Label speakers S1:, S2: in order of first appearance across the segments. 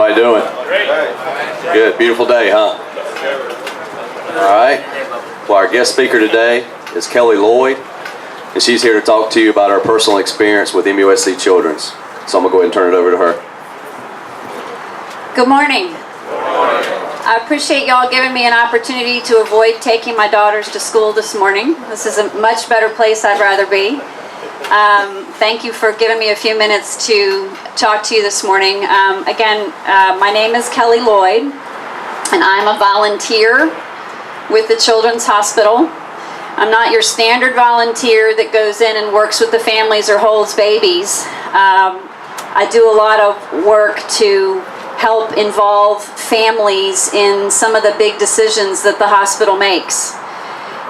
S1: everybody doing? Good, beautiful day, huh? All right. Well, our guest speaker today is Kelly Lloyd, and she's here to talk to you about her personal experience with MUSC Children's. So I'm going to go ahead and turn it over to her.
S2: Good morning. I appreciate y'all giving me an opportunity to avoid taking my daughters to school this morning. This is a much better place I'd rather be. Thank you for giving me a few minutes to talk to you this morning. My name is Kelly Lloyd, and I'm a volunteer with the Children's Hospital. I'm not your standard volunteer that goes in and works with the families or holds babies. I do a lot of work to help involve families in some of the big decisions that the hospital makes.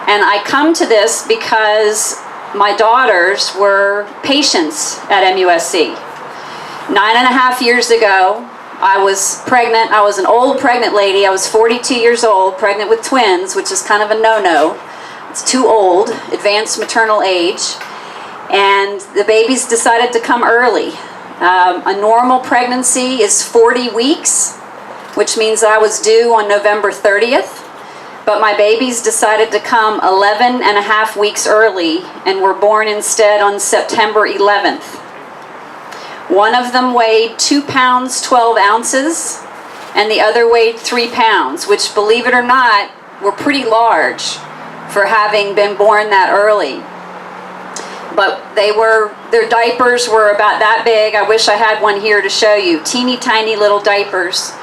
S2: And I come to this because my daughters were patients at MUSC. 9.5 years ago, I was pregnant. I was an old pregnant lady. I was 42 years old, pregnant with twins, which is kind of a no-no. It's too old, advanced maternal age. And the babies decided to come early. A normal pregnancy is 40 weeks, which means I was due on November 30th. But my babies decided to come 11.5 weeks early and were born instead on September 11th. One of them weighed 2 pounds, 12 ounces, and the other weighed 3 pounds, which, believe it or not, were pretty large for having been born that early. But their diapers were about that big. I wish I had one here to show you. Teeny tiny little diapers.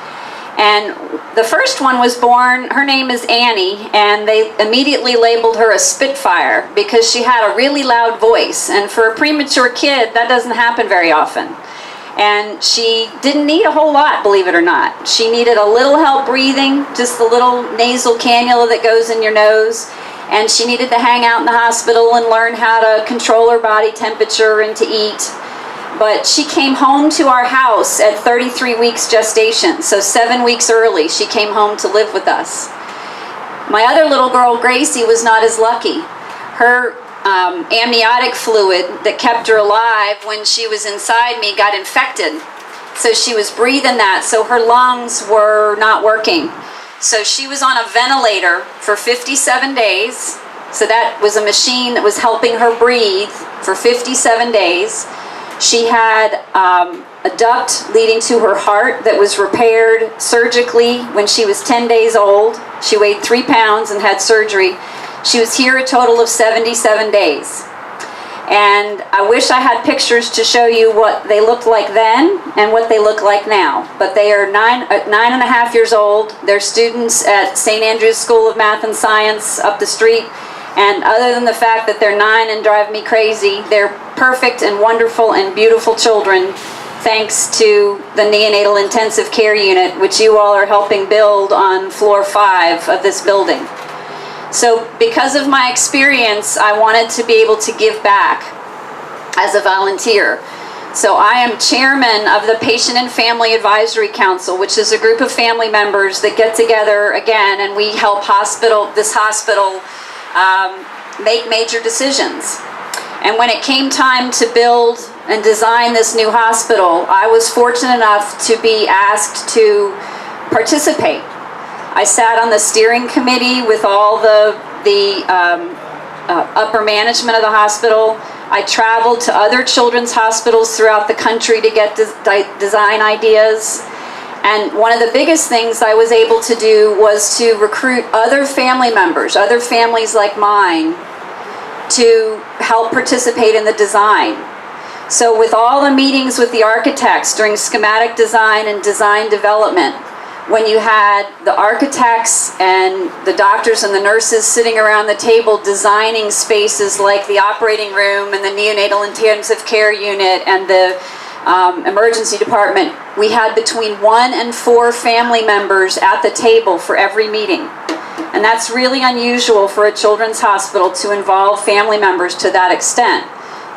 S2: And the first one was born, her name is Annie, and they immediately labeled her a Spitfire because she had a really loud voice. And for a premature kid, that doesn't happen very often. And she didn't need a whole lot, believe it or not. She needed a little help breathing, just the little nasal cannula that goes in your nose. And she needed to hang out in the hospital and learn how to control her body temperature and to eat. But she came home to our house at 33 weeks gestation, so 7 weeks early she came home to live with us. My other little girl, Gracie, was not as lucky. Her amniotic fluid that kept her alive when she was inside me got infected. So she was breathing that, so her lungs were not working. So she was on a ventilator for 57 days. So that was a machine that was helping her breathe for 57 days. She had a duct leading to her heart that was repaired surgically when she was 10 days old. She weighed 3 pounds and had surgery. She was here a total of 77 days. And I wish I had pictures to show you what they looked like then and what they look like now. But they are 9.5 years old. They're students at St. Andrew's School of Math and Science up the street. And other than the fact that they're 9 and drive me crazy, they're perfect and wonderful and beautiful children, thanks to the neonatal intensive care unit, which you all are helping build on floor 5 of this building. So because of my experience, I wanted to be able to give back as a volunteer. So I am chairman of the Patient and Family Advisory Council, which is a group of family members that get together again, and we help this hospital make major decisions. And when it came time to build and design this new hospital, I was fortunate enough to be asked to participate. I sat on the steering committee with all the upper management of the hospital. I traveled to other children's hospitals throughout the country to get design ideas. And one of the biggest things I was able to do was to recruit other family members, other families like mine, to help participate in the design. So with all the meetings with the architects during schematic design and design development, when you had the architects and the doctors and the nurses sitting around the table designing spaces like the operating room and the neonatal intensive care unit and the emergency department, we had between 1 and 4 family members at the table for every meeting. And that's really unusual for a children's hospital to involve family members to that extent.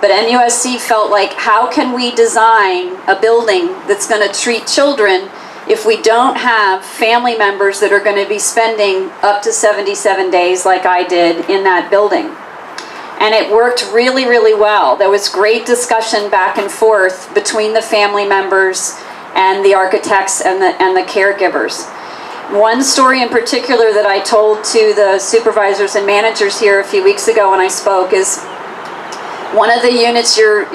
S2: But MUSC felt like, how can we design a building that's going to treat children if we don't have family members that are going to be spending up to 77 days like I did in that building? And it worked really, really well. There was great discussion back and forth between the family members and the architects and the caregivers. One story in particular that I told to the supervisors and managers here a few weeks ago when I spoke is one of the units you're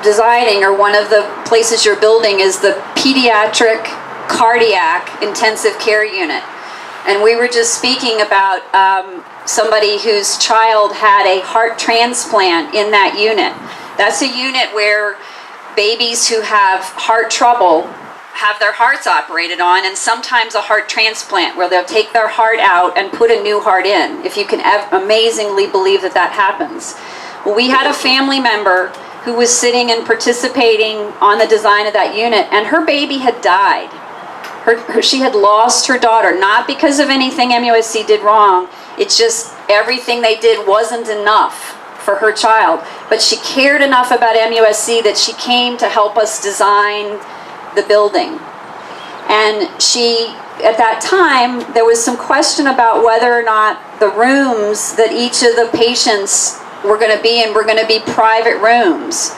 S2: designing, or one of the places you're building, is the pediatric cardiac intensive care unit. And we were just speaking about somebody whose child had a heart transplant in that unit. That's a unit where babies who have heart trouble have their hearts operated on, and sometimes a heart transplant where they'll take their heart out and put a new heart in, if you can amazingly believe that that happens. Well, we had a family member who was sitting and participating on the design of that unit, and her baby had died. She had lost her daughter, not because of anything MUSC did wrong. It's just everything they did wasn't enough for her child. But she cared enough about MUSC that she came to help us design the building. And she, at that time, there was some question about whether or not the rooms that each of the patients were going to be in were going to be private rooms.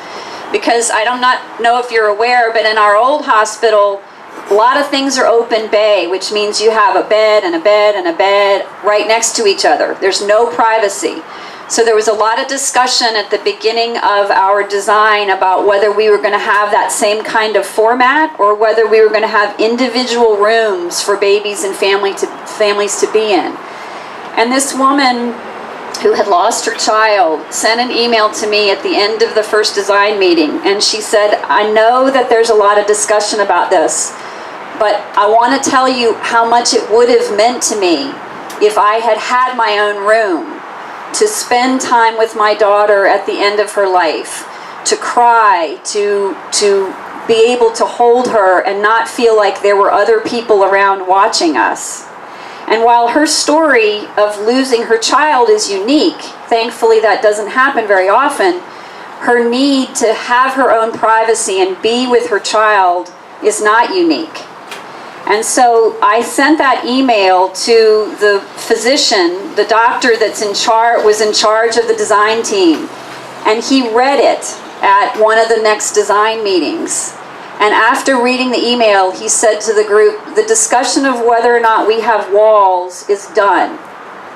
S2: Because I do not know if you're aware, but in our old hospital, a lot of things are open bay, which means you have a bed and a bed and a bed right next to each other. There's no privacy. So there was a lot of discussion at the beginning of our design about whether we were going to have that same kind of format or whether we were going to have individual rooms for babies and families to be in. And this woman who had lost her child sent an email to me at the end of the first design meeting, and she said, I know that there's a lot of discussion about this, but I want to tell you how much it would have meant to me if I had had my own room to spend time with my daughter at the end of her life, to cry, to be able to hold her and not feel like there were other people around watching us. And while her story of losing her child is unique, thankfully that doesn't happen very often, her need to have her own privacy and be with her child is not unique. And so I sent that email to the physician, the doctor that's was in charge of the design team, and he read it at one of the next design meetings. And after reading the email, he said to the group, the discussion of whether or not we have walls is done.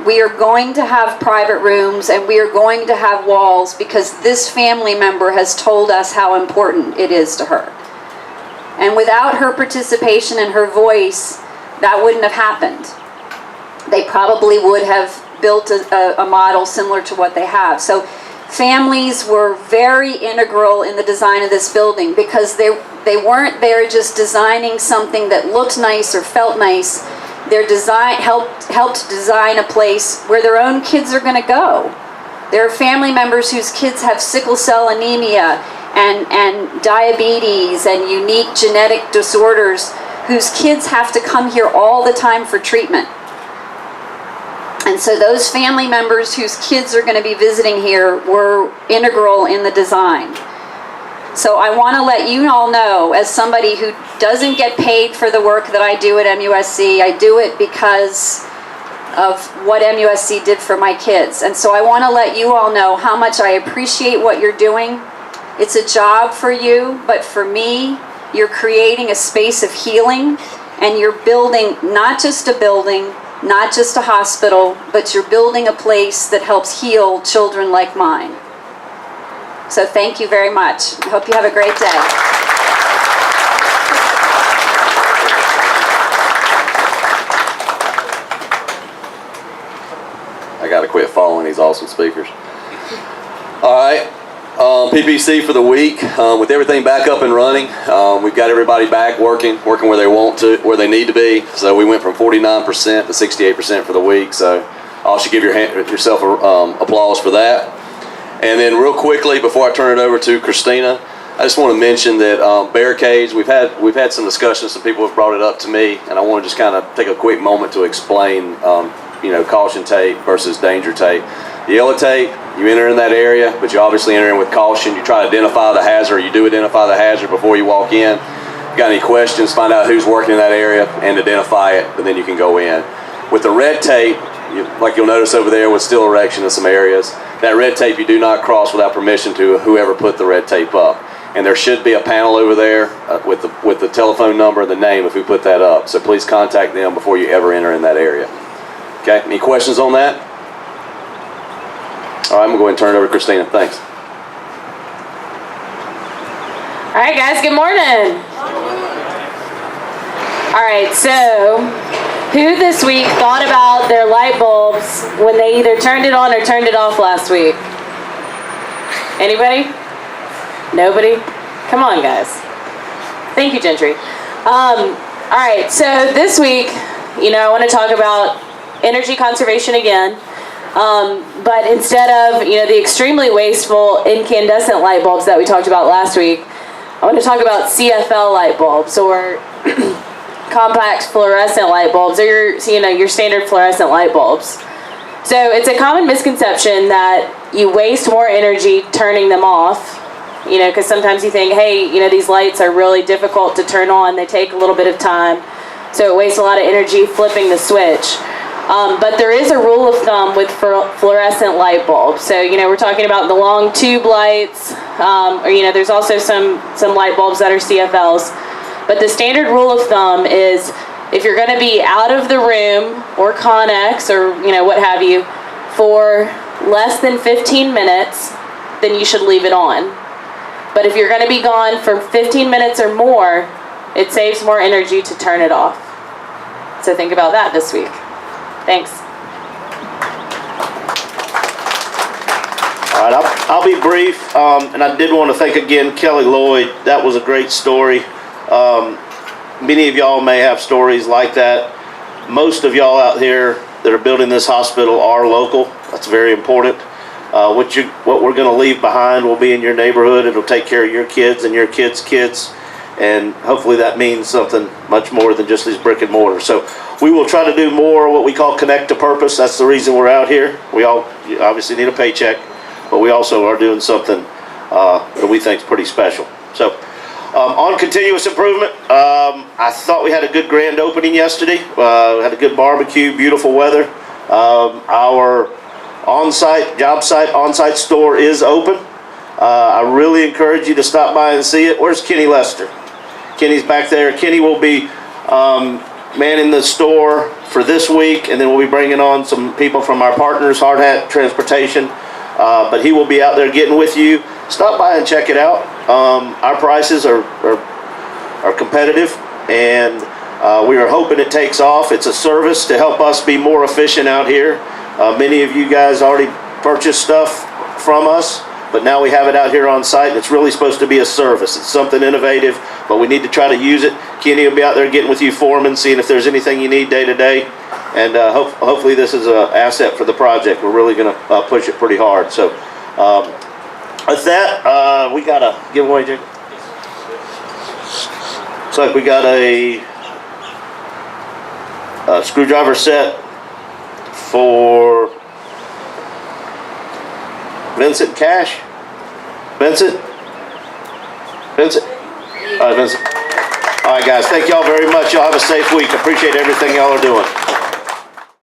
S2: We are going to have private rooms and we are going to have walls because this family member has told us how important it is to her. And without her participation and her voice, that wouldn't have happened. They probably would have built a model similar to what they have. So families were very integral in the design of this building because they weren't there just designing something that looked nice or felt nice. Their design helped design a place where their own kids are going to go. There are family members whose kids have sickle cell anemia and diabetes and unique genetic disorders whose kids have to come here all the time for treatment. And so those family members whose kids are going to be visiting here were integral in the design. So I want to let you all know, as somebody who doesn't get paid for the work that I do at MUSC, I do it because of what MUSC did for my kids. And so I want to let you all know how much I appreciate what you're doing. It's a job for you, but for me, you're creating a space of healing, and you're building not just a building, not just a hospital, but you're building a place that helps heal children like mine. So thank you very much. I hope you have a great day.
S1: I gotta quit following these awesome speakers. All right, PPC for the week. With everything back up and running, we've got everybody back working where they want to, where they need to be. So we went from 49% to 68% for the week. So I should give yourself applause for that. And then real quickly, before I turn it over to Christina, I just want to mention that barricades, we've had some discussions, some people have brought it up to me, and I want to just kind of take a quick moment to explain, caution tape versus danger tape. The yellow tape, you enter in that area, but you obviously enter in with caution. You try to identify the hazard, you do identify the hazard before you walk in. If you got any questions, find out who's working in that area and identify it, and then you can go in. With the red tape, like you'll notice over there with steel erection in some areas, that red tape you do not cross without permission to whoever put the red tape up. and there should be a panel over there with the telephone number and the name if we put that up. So please contact them before you ever enter in that area. Okay, any questions on that? All right, I'm going to go ahead and turn it over to Christina. Thanks.
S3: All right, guys, good morning. All right, so who this week thought about their light bulbs when they either turned it on or turned it off last week? Anybody? Nobody? Come on, guys. Thank you, Gentry. All right, so this week, I want to talk about energy conservation again. But instead of, the extremely wasteful incandescent light bulbs that we talked about last week, I want to talk about CFL light bulbs, or compact fluorescent light bulbs, or your standard fluorescent light bulbs. So it's a common misconception that you waste more energy turning them off, because sometimes you think, hey, these lights are really difficult to turn on, they take a little bit of time, so it wastes a lot of energy flipping the switch. But there is a rule of thumb with fluorescent light bulbs. So, we're talking about the long tube lights, or, there's also some light bulbs that are CFLs. But the standard rule of thumb is if you're going to be out of the room or Connex or, what have you, for less than 15 minutes, then you should leave it on. But if you're going to be gone for 15 minutes or more, it saves more energy to turn it off. So think about that this week. Thanks.
S4: All right, I'll be brief, and I did want to thank again Kelly Lloyd. That was a great story. Many of y'all may have stories like that. Most of y'all out here that are building this hospital are local. That's very important. What we're going to leave behind will be in your neighborhood. It'll take care of your kids and your kids' kids, and hopefully that means something much more than just these brick and mortar. So we will try to do more what we call connect to purpose. That's the reason we're out here. We all obviously need a paycheck, but we also are doing something that we think is pretty special. So on continuous improvement, I thought we had a good grand opening yesterday. We had a good barbecue, beautiful weather. Our job site on-site store is open. I really encourage you to stop by and see it. Where's Kenny Lester? Kenny's back there. Kenny will be manning the store for this week, and then we'll be bringing on some people from our partners, Hard Hat Transportation. But he will be out there getting with you. Stop by and check it out. Our prices are competitive, and we are hoping it takes off. It's a service to help us be more efficient out here. Many of you guys already purchased stuff from us, but now we have it out here on site, and it's really supposed to be a service. It's something innovative, but we need to try to use it. Kenny will be out there getting with you, foreman, seeing if there's anything you need day to day, and hopefully this is an asset for the project. We're really going to push it pretty hard. So with that, we got a giveaway, Jake. Looks like we got a screwdriver set for Vincent Cash. Vincent? All right, Vincent. All right, guys. Thank y'all very much. Y'all have a safe week. Appreciate everything y'all are doing.